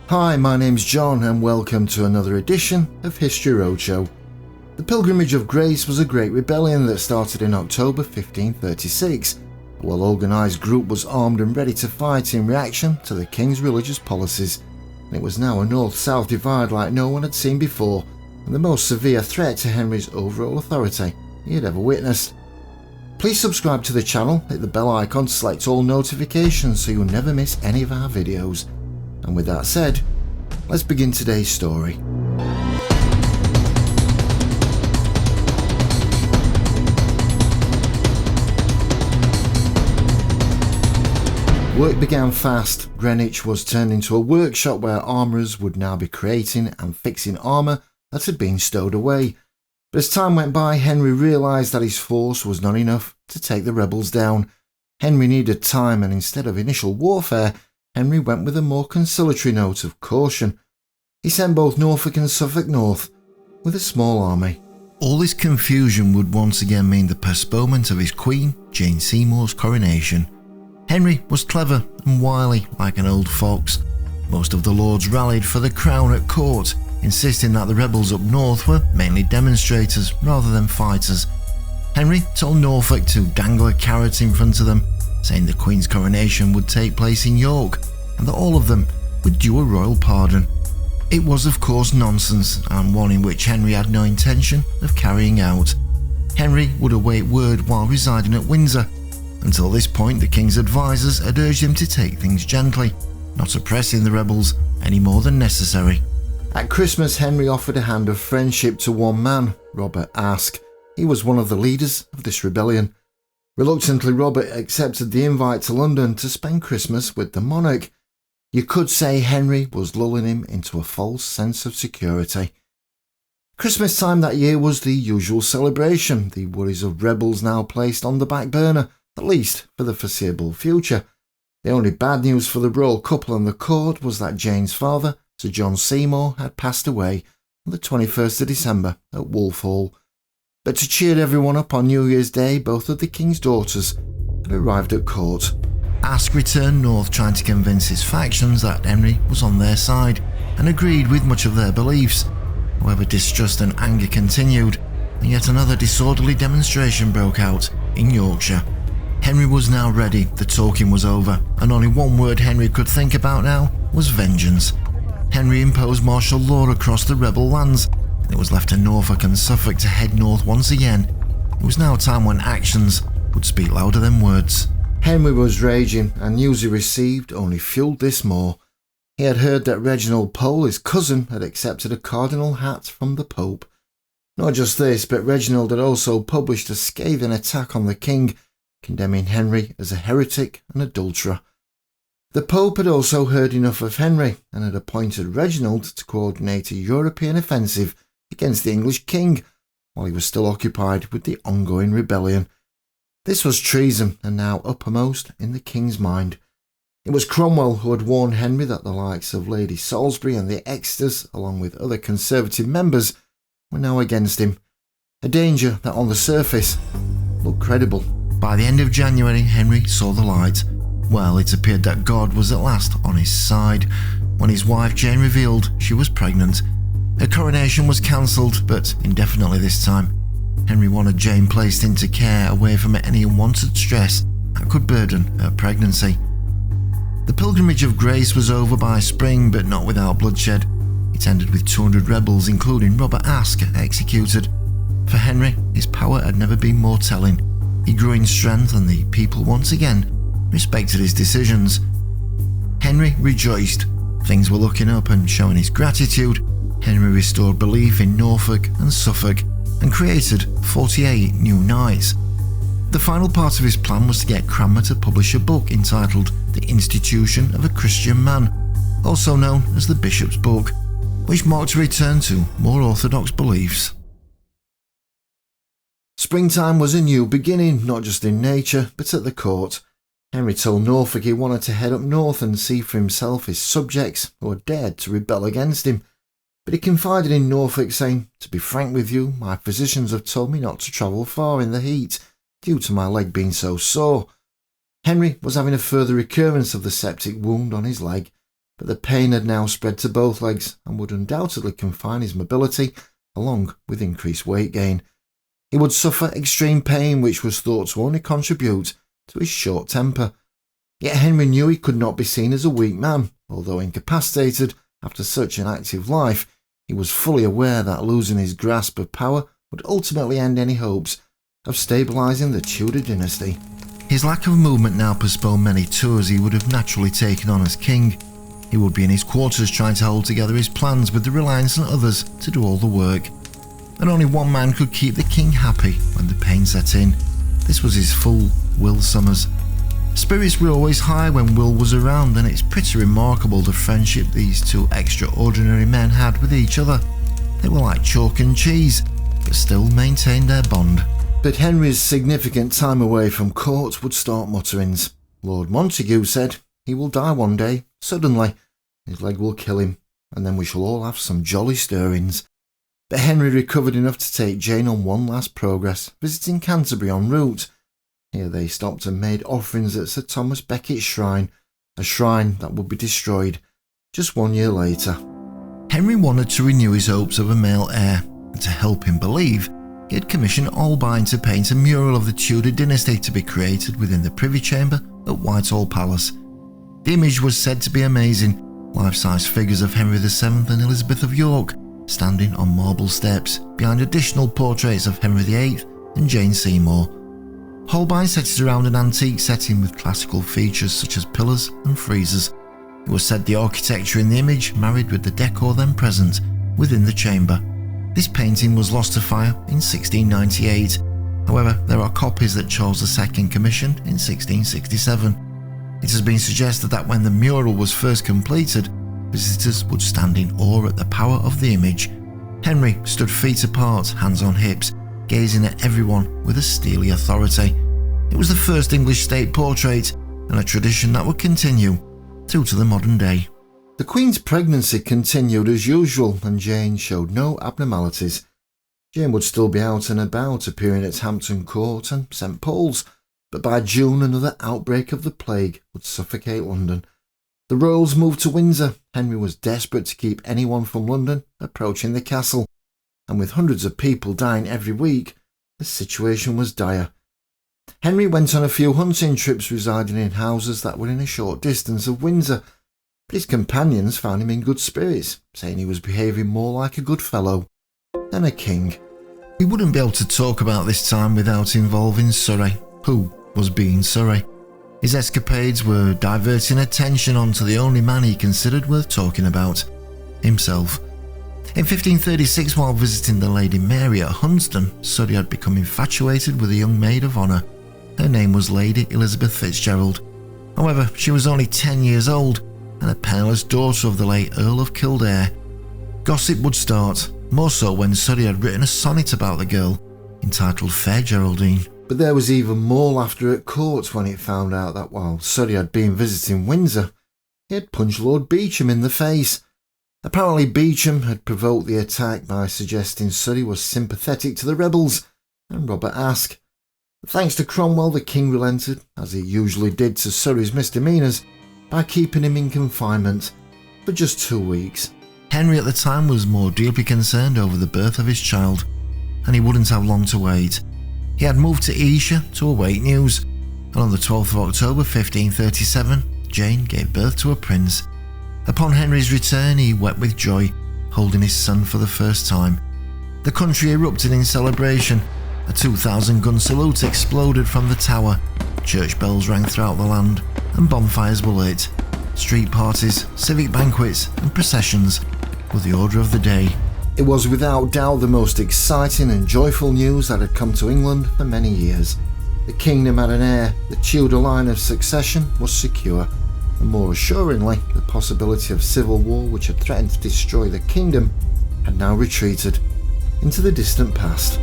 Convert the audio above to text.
Hi, my name's John and welcome to another edition of History Roadshow. The Pilgrimage of Grace was a great rebellion that started in October 1536. A well-organised group was armed and ready to fight in reaction to the king's religious policies. And it was now a north-south divide like no one had seen before, and the most severe threat to Henry's overall authority he had ever witnessed. Please subscribe to the channel, hit the bell icon to select all notifications so you'll never miss any of our videos. And with that said, let's begin today's story. Work began fast. Greenwich was turned into a workshop where armourers would now be creating and fixing armour that had been stowed away. But as time went by, Henry realised that his force was not enough to take the rebels down. Henry needed time, and instead of initial warfare, Henry went with a more conciliatory note of caution. He sent both Norfolk and Suffolk north with a small army. All this confusion would once again mean the postponement of his Queen Jane Seymour's coronation. Henry was clever and wily like an old fox. Most of the lords rallied for the crown at court, insisting that the rebels up north were mainly demonstrators rather than fighters. Henry told Norfolk to dangle a carrot in front of them, saying the Queen's coronation would take place in York and that all of them would due a royal pardon. It was of course nonsense, and one in which Henry had no intention of carrying out. Henry would await word while residing at Windsor. Until this point, the king's advisors had urged him to take things gently, not oppressing the rebels any more than necessary. At Christmas, Henry offered a hand of friendship to one man, Robert Aske. He was one of the leaders of this rebellion. Reluctantly, Robert accepted the invite to London to spend Christmas with the monarch. You could say Henry was lulling him into a false sense of security. Christmas time that year was the usual celebration, the worries of rebels now placed on the back burner, at least for the foreseeable future. The only bad news for the royal couple and the court was that Jane's father, Sir John Seymour, had passed away on the 21st of December at Wolfhall. But to cheer everyone up on New Year's Day, both of the king's daughters had arrived at court. Aske returned north trying to convince his factions that Henry was on their side and agreed with much of their beliefs. However, distrust and anger continued, and yet another disorderly demonstration broke out in Yorkshire. Henry was now ready, the talking was over, and only one word Henry could think about now was vengeance. Henry imposed martial law across the rebel lands, and it was left to Norfolk and Suffolk to head north once again. It was now a time when actions would speak louder than words. Henry was raging, and news he received only fueled this more. He had heard that Reginald Pole, his cousin, had accepted a cardinal hat from the Pope. Not just this, but Reginald had also published a scathing attack on the king, condemning Henry as a heretic and adulterer. The Pope had also heard enough of Henry and had appointed Reginald to coordinate a European offensive against the English king while he was still occupied with the ongoing rebellion. This was treason, and now uppermost in the king's mind. It was Cromwell who had warned Henry that the likes of Lady Salisbury and the Exeters, along with other Conservative members, were now against him. A danger that on the surface looked credible. By the end of January, Henry saw the light. Well, it appeared that God was at last on his side when his wife Jane revealed she was pregnant. Her coronation was cancelled, but indefinitely this time. Henry wanted Jane placed into care away from any unwanted stress that could burden her pregnancy. The Pilgrimage of Grace was over by spring, but not without bloodshed. It ended with 200 rebels, including Robert Aske, executed. For Henry, his power had never been more telling. He grew in strength, and the people once again respected his decisions. Henry rejoiced. Things were looking up, and showing his gratitude, Henry restored belief in Norfolk and Suffolk and created 48 new knights. The final part of his plan was to get Cranmer to publish a book entitled The Institution of a Christian Man, also known as the Bishop's Book, which marked a return to more orthodox beliefs. Springtime was a new beginning, not just in nature, but at the court. Henry told Norfolk he wanted to head up north and see for himself his subjects who had dared to rebel against him. But he confided in Norfolk, saying, "To be frank with you, my physicians have told me not to travel far in the heat, due to my leg being so sore." Henry was having a further recurrence of the septic wound on his leg, but the pain had now spread to both legs and would undoubtedly confine his mobility, along with increased weight gain. He would suffer extreme pain, which was thought to only contribute to his short temper. Yet Henry knew he could not be seen as a weak man. Although incapacitated after such an active life, he was fully aware that losing his grasp of power would ultimately end any hopes of stabilising the Tudor dynasty. His lack of movement now postponed many tours he would have naturally taken on as king. He would be in his quarters trying to hold together his plans with the reliance on others to do all the work. And only one man could keep the king happy when the pain set in. This was his fool, Will Somers. Spirits were always high when Will was around, and it's pretty remarkable the friendship these two extraordinary men had with each other. They were like chalk and cheese, but still maintained their bond. But Henry's significant time away from court would start mutterings. Lord Montague said, "He will die one day, suddenly. His leg will kill him, and then we shall all have some jolly stirrings." But Henry recovered enough to take Jane on one last progress, visiting Canterbury en route. Here they stopped and made offerings at Sir Thomas Becket's shrine, a shrine that would be destroyed just 1 year later. Henry wanted to renew his hopes of a male heir, and to help him believe, he had commissioned Holbein to paint a mural of the Tudor dynasty to be created within the Privy Chamber at Whitehall Palace. The image was said to be amazing, life-size figures of Henry VII and Elizabeth of York standing on marble steps behind additional portraits of Henry VIII and Jane Seymour. Holbein set it around an antique setting with classical features such as pillars and friezes. It was said the architecture in the image married with the decor then present within the chamber. This painting was lost to fire in 1698. However, there are copies that Charles II commissioned in 1667. It has been suggested that when the mural was first completed, visitors would stand in awe at the power of the image. Henry stood feet apart, hands on hips, gazing at everyone with a steely authority. It was the first English state portrait, and a tradition that would continue through to the modern day. The Queen's pregnancy continued as usual, and Jane showed no abnormalities. Jane would still be out and about, appearing at Hampton Court and St Paul's, but by June another outbreak of the plague would suffocate London. The royals moved to Windsor. Henry was desperate to keep anyone from London approaching the castle, and with hundreds of people dying every week, the situation was dire. Henry went on a few hunting trips, residing in houses that were in a short distance of Windsor, but his companions found him in good spirits, saying he was behaving more like a good fellow than a king. We wouldn't be able to talk about this time without involving Surrey, who was being Surrey. His escapades were diverting attention onto the only man he considered worth talking about, himself. In 1536, while visiting the Lady Mary at Hunsdon, Surrey had become infatuated with a young maid of honour. Her name was Lady Elizabeth Fitzgerald. However, she was only 10 years old and a penniless daughter of the late Earl of Kildare. Gossip would start, more so when Surrey had written a sonnet about the girl, entitled Fair Geraldine. But there was even more laughter at court when it found out that while Surrey had been visiting Windsor, he had punched Lord Beauchamp in the face. Apparently Beauchamp had provoked the attack by suggesting Surrey was sympathetic to the rebels and Robert Aske. Thanks to Cromwell, the king relented, as he usually did to Surrey's misdemeanours, by keeping him in confinement for just 2 weeks. Henry at the time was more deeply concerned over the birth of his child, and he wouldn't have long to wait. He had moved to Esher to await news, and on the 12th of October 1537, Jane gave birth to a prince. Upon Henry's return, he wept with joy, holding his son for the first time. The country erupted in celebration. A 2,000-gun salute exploded from the tower. Church bells rang throughout the land, and bonfires were lit. Street parties, civic banquets, and processions were the order of the day. It was without doubt the most exciting and joyful news that had come to England for many years. The kingdom had an heir, the Tudor line of succession was secure, and more assuringly, the possibility of civil war which had threatened to destroy the kingdom had now retreated into the distant past.